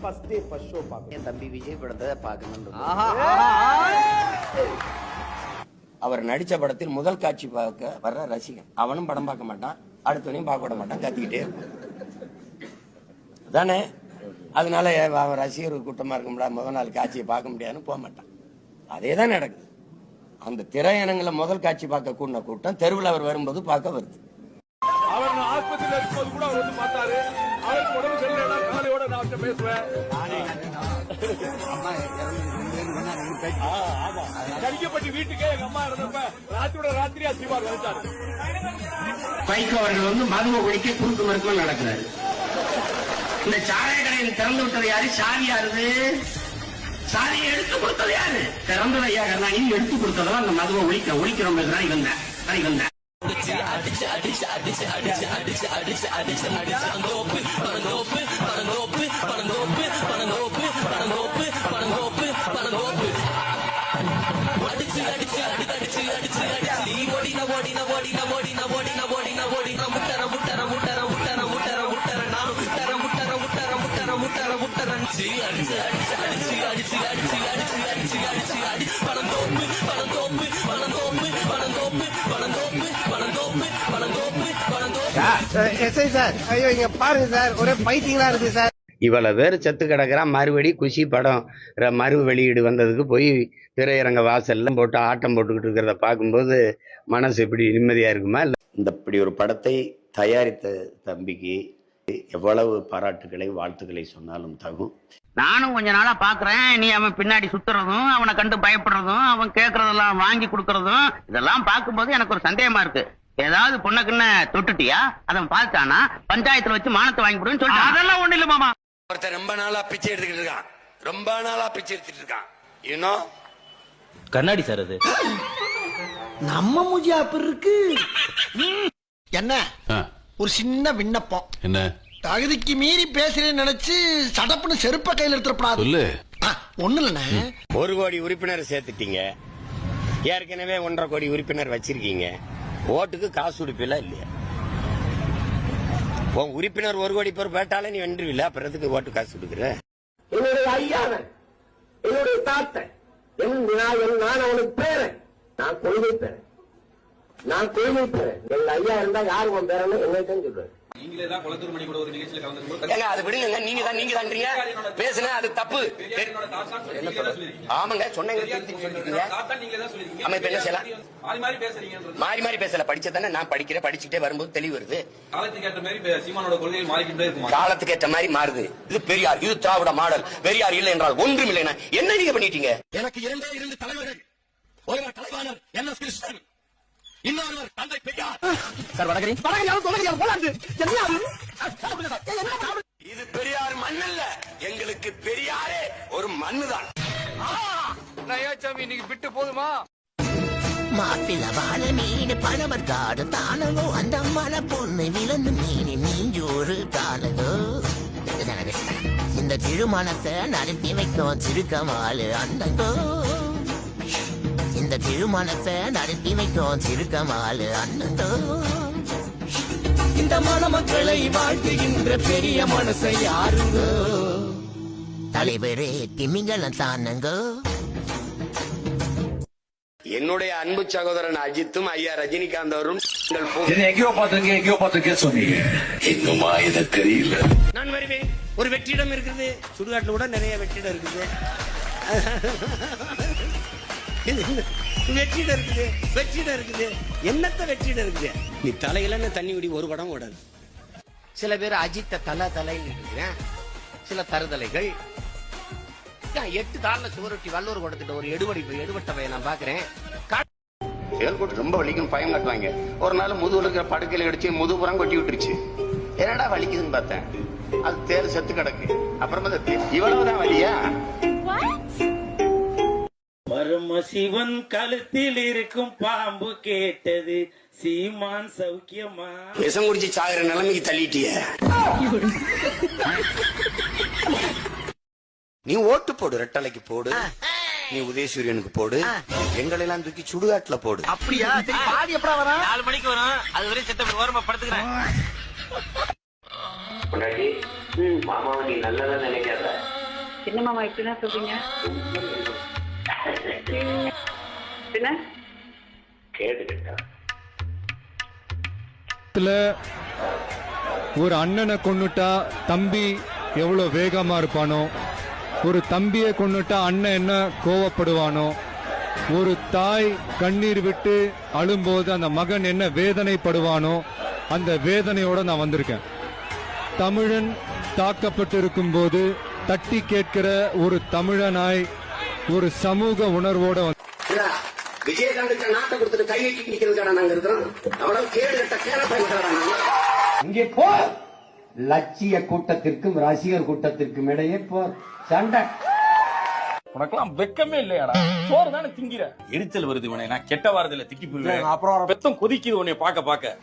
First day first show பார்க்கணும். என் தம்பி விஜய் படத்தை பார்க்கணும். அவர் நடிச்ச படத்தில் முதல் காட்சி பார்க்க வர்ற ரசிகன் அவனும் படம் பார்க்க மாட்டான், அடுத்தவனையும் பார்க்க விட மாட்டான், கத்திக்கிட்டே இருப்பான் தானே. அதனால அவன் ரசிகர் கூட்டமா இருக்க முடியாது, முதல் நாள் காட்சியை பார்க்க முடியாதுன்னு போக மாட்டான். அதே தான் நடக்குது. அந்த திரையரங்குல முதல் காட்சி பார்க்க கூடின கூட்டம் தெருவில் அவர் வரும்போது பார்க்க வருது. அவர் ஆஸ்பத்திரியில் இருக்கும்போது கூட அவர் வந்து பார்த்தாரு. அவருக்கு உடம்பு சரியில்லைன்னா காலையோட நான் பேசுவேன். கடிக்கப்பட்டு வீட்டுக்கே எங்க அம்மா இருந்தப்ப ராத்திரியா சீமார் வந்துட்டாரு. பைக்கு அவர்கள் வந்து மதுவை ஒழிக்க குறுக்கு மறுக்கும் நடக்கிறாரு. இந்த சாராய கடையில் திறந்து விட்டது யாரு? சாவி யாருது? சாரியை எடுத்து கொடுத்தது யாரு? திறந்தது ஐயா கருணாநிதி. எடுத்து கொடுத்ததெல்லாம் அந்த மதுவை ஒழிக்கிறோம் இவன் ஐயோ இங்க பாருங்க சார், ஒரே பைத்தியங்களா இருக்கு சார். இவ்வளவு பேர் செத்து கிடக்குறான். மறுபடி குஷி படம் மறு வெளியீடு வந்ததுக்கு போய் திரையரங்க வாசல்ல போட்டு ஆட்டம் போட்டுக்கிட்டு இருக்கிறத பார்க்கும்போது மனசு இப்படி நிம்மதியா இருக்குமா? இல்ல இந்த இப்படி ஒரு படத்தை தயாரித்த தம்பிக்கு எவ்வளவு பாராட்டுகளை வாழ்த்துக்களை சொன்னாலும் தகும். நானும் கொஞ்ச நாளா பாக்குறேன், நீ அவன் பின்னாடி சுத்துறதும், அவனை கண்டு பயப்படுறதும், அவன் கேட்கறதெல்லாம் வாங்கி கொடுக்கறதும், இதெல்லாம் பார்க்கும்போது எனக்கு ஒரு சந்தேகமா இருக்கு. ஏதாவது பொண்ணுக்குன்னு தொட்டுட்டியா? அதன் பார்த்தானா பஞ்சாயத்துல வச்சு மானத்தை வாங்கி போடுன்னு சொல்லிட்டு. அதெல்லாம் ஒண்ணு இல்ல மாமா. ஒருத்தர் ரொம்ப நாளா பிச்சை எடுத்துக்கிட்டு இருக்கான், ரொம்ப நாளா பிச்சை எடுத்துட்டு இருக்கான். இன்னும் கண்ணாடி சார் அது நம்ம மூஞ்சியா அப்படி இருக்கு. என்ன ஒரு சின்ன விண்ணப்பம். என்ன தகுதிக்கு மீறி பேசுறேன்னு நினைச்சு சடப்புன்னு செருப்ப கையில எடுத்துறப்படாது. ஒண்ணு இல்லண்ணே, 1 கோடி உறுப்பினர் சேர்த்துட்டீங்க, ஏற்கனவே 1.5 கோடி உறுப்பினர் வச்சிருக்கீங்க. ஓட்டுக்கு காசு உடுப்பில இல்லையா? உன் உறுப்பினர் 1 கோடி பேர் பேட்டாலே நீ வென்றுவில்ல, அப்புறத்துக்கு ஓட்டு காசு கொடுக்குற? என்னுடைய ஐயாவன், என்னுடைய தாத்தன், நான் அவனுக்கு பேரன், நான் கொள்கை பேரன், எங்க ஐயா இருந்தா யாரு உன் பேரன்னு என்னைத்தான் சொல்றேன். அது விடுங்க, நீங்க தான்றீங்க பேசுன அது தப்பு. ஆமாங்க சொன்னீங்க. என்ன செய்யலாம்? மாறி மாறி பேசல. படிச்சதானே நான் படிக்கிறேன், படிச்சுட்டே வரும்போது தெளிவு வருது. காலத்துக்கு ஏற்ற மாதிரி மாறுது. இது பெரியார், இது திராவிட மாடல். பெரியார் இல்லை என்றால் ஒன்றும் இல்லைன்னா என்ன நீங்க பண்ணிட்டீங்க? எனக்கு 2 தலைவர்கள், ஒருவர் தலைவாணர் NS கிருஷ்ணன், இன்னொருவர் தந்தை பெரியார். இது பெரியார் மண்ணல்ல, எங்களுக்கு பெரியாரே ஒரு மண்ணுதான். இன்னைக்கு விட்டு போதுமா? மாப்பிள வாழ மீன் பணவர் காடு தானகோ, அந்த மலை பொண்ணு விலந்து மீன் நீஞ்சோறு தானகோ. இந்த திருமணத்தை நடத்தி வைக்கும் திருக்கமாலு அந்தங்கோ. இந்த திருமணத்தை நடத்தி வைக்கும் திருக்கமாலு அண்ணந்தோ. இந்த மணமக்களை வாழ்த்துகின்ற பெரிய மனசை யாருங்கோ? தலைவரே திமிங்கலம் தானங்கோ. என்னுடைய அன்பு சகோதரன் அஜித்தும் ஐயா ரஜினிகாந்த் அவரும் எங்கேயோ பார்த்துருக்கேன் சொன்னீங்க. இன்னுமா இதை தெரியல. நான் வருவேன். ஒரு வெற்றிடம் இருக்குது, சுடுகாட்டுல கூட நிறைய வெற்றிடம் இருக்குது. வெற்றிடம் இருக்குது. என்னத்த வெற்றிடம் இருக்குது? நீ தலையில தண்ணி விடி ஒரு படம் ஓடாது. சில பேர் அஜித்த தலைன்னு இருக்கிறேன். சில தருதலைகள் 8 தாள்ல சுவரொட்டி வல்லூர் கொடுத்துட்டு ஒரு எடுபட்டவை நான் பாக்குறேன். செயல்கூட்டு ரொம்ப வலிக்கும், பயம் காட்டுவாங்க. ஒரு நாள் முதுகுல இருக்கிற படுக்கையில அடிச்சு முதுகுப்புறம் கொட்டி விட்டுருச்சு. என்னடா வலிக்குதுன்னு பார்த்தேன், அது தேர் செத்து கிடக்கு. அப்புறமா இவ்வளவுதான் வலியா? மர்ம சிவன் கழுத்தில் இருக்கும் பாம்பு கேட்டது, சீமான் சௌக்கியமா? விஷம் குடிச்சு சாகுற நிலைமைக்கு தள்ளிட்டிய. நீ ஓட்டு போடு, ரெட்டலைக்கு போடு, நீ உதயசூரியனுக்கு போடு, எங்களெல்லாம் தூக்கி சுடுகாட்டுல போடு. அப்படியா? பாதி எப்படா வர? 4 மணிக்கு வரும். அது வரையும் செத்த ஓரமா படுத்துக்கிறேன். மாமாவை நீ நல்லதா நினைக்காத. சின்ன மாமா எப்படின்னா சொல்றீங்க? என்ன ஒரு அண்ணனை கொன்னுட்டா தம்பி எவ்வளவு வேகமா இருப்பானோ, ஒரு தம்பியை கொன்னுட்டா அண்ணன் என்ன கோவப்படுவானோ, ஒரு தாய் கண்ணீர் விட்டு அழும்போது அந்த மகன் என்ன வேதனைப்படுவானோ, அந்த வேதனையோட நான் வந்திருக்கேன். தமிழன் தாக்கப்பட்டிருக்கும் போது தட்டி கேட்கிற ஒரு தமிழனாய் ஒரு சமூக உணர்வோட விஜயகாந்துக்கு நாட்டை கொடுத்துட்டு கையெட்டி நிக்கிறதுக்கான நாங்க இருக்கிறோம். அவ்வளவு கேடு கட்ட கேன இங்கே போர் லட்சிய கூட்டத்திற்கும் ரசிகர் கூட்டத்திற்கும் இடையே போர் சண்டை. உனக்கெல்லாம் வெக்கமே இல்லையாடா? சோறு தானே திங்கிற. எரிச்சல் வருது உனே. நான் கெட்ட வாரத்துல திக்கி போயிருவேன். அப்புறம் பெத்தம் கொதிக்குது உன்னை பாக்க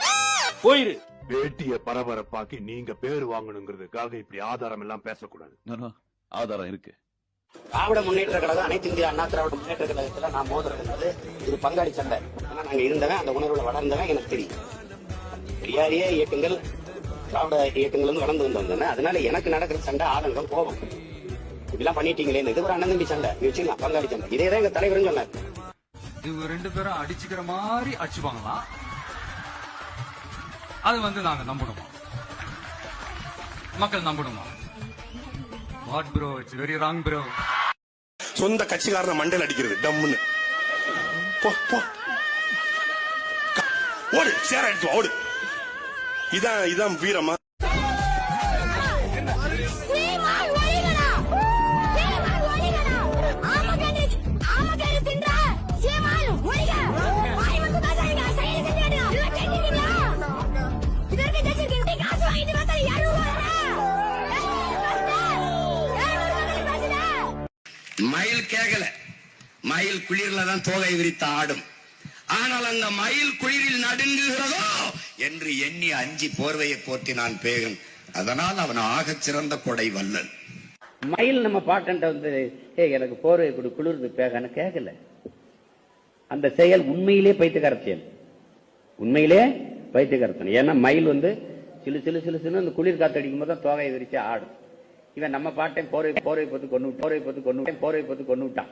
போயிரு. பேட்டிய பரபரப்பாக்கி நீங்க பேர் வாங்கணுங்கிறதுக்காக இப்படி ஆதாரம் எல்லாம் பேசக்கூடாது. ஆதாரம் இருக்கு. திராவிட முன்னேற்ற கழகம், அனைத்து இந்திய அண்ணா திராவிட முன்னேற்ற கழகத்துல நான் மோதுறது இது பங்காளி சண்டை. ஆனா நாங்க இருந்தவன், அந்த உணர்வுல வளர்ந்தவன் எனக்கு தெரியும். பெரியாரிய இயக்கங்கள் திராவிட இயக்கங்கள் வளர்ந்து வந்தவங்க. அதனால எனக்கு நடக்கிற சண்டை ஆதங்கம், கோபம். இப்படிலாம் பண்ணிட்டீங்களே, இது ஒரு அண்ணன் தம்பி சண்டை, நீ வச்சுக்கலாம் பங்காளி சண்டை. இதேதான் எங்க தலைவரும் சொன்னார். இவங்க ரெண்டு பேரும் அடிச்சுக்கிற மாதிரி அடிச்சுப்பாங்களா? அது நாங்க நம்பணுமா? மக்கள் நம்பணுமா? What bro, it's very wrong bro. சொந்த கட்சிக்காரன மண்டையில் அடிக்கிறது டம்முன்னு. ஓடு, சேர அடிச்சு ஓடு. இதான் வீரமா? மயில் கேகல, மயில் குளிர்ல தான் தோகை விரித்து ஆடும். ஆனால் அந்த மயில் குளிரில் நடுங்குகிறதோ என்று எண்ணி அஞ்சி போர்வையை போற்றி நான் பேகன். அதனால் அவன் ஆகச் சிறந்த கொடை வல்லன். மயில் நம்ம பாட்டன்ட்ட வந்து எனக்கு போர்வை கொடு, குளிர்ந்து பேகன்னு கேட்கல. அந்த செயல் உண்மையிலே பைத்தியக்கார செயல், உண்மையிலே பைத்தியக்காரத்தனம். ஏன்னா மயில் வந்து சிலு சிலு சிலு சிலு அந்த குளிர் காத்தடிக்கும் போது தான் தோகையை விரிச்சு ஆடும். இவன் நம்ம பாட்டை போரை போத்து கொண்டு விட்டான்.